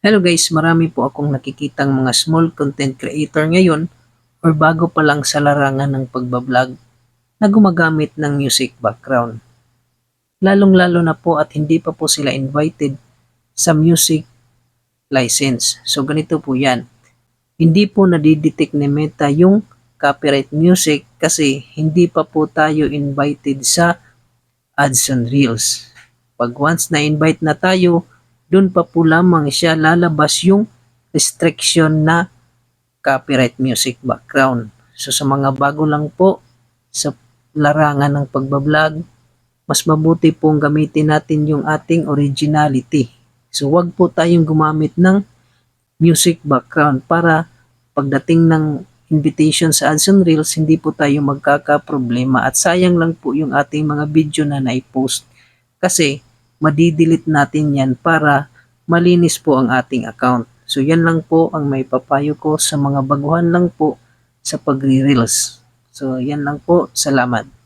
Hello guys, marami po akong nakikitang mga small content creator ngayon or bago pa lang sa larangan ng pagbablog na gumagamit ng music background. Lalong-lalo na po at hindi pa po sila invited sa music license. So ganito po yan. Hindi po nadidetect ni Meta yung copyright music kasi hindi pa po tayo invited sa ads on Reels. Pag once na-invite na tayo, dun pa po lamang siya lalabas yung restriction na copyright music background. So sa mga bago lang po sa larangan ng pagbablog, mas mabuti pong gamitin natin yung ating originality. So wag po tayong gumamit ng music background para pagdating ng invitation sa ads on Reels, hindi po tayo magkakaproblema at sayang lang po yung ating mga video na naipost kasi madidelete natin yan para malinis po ang ating account. So yan lang po ang may papayo ko sa mga baguhan lang po sa pagre-reels. So yan lang po, salamat.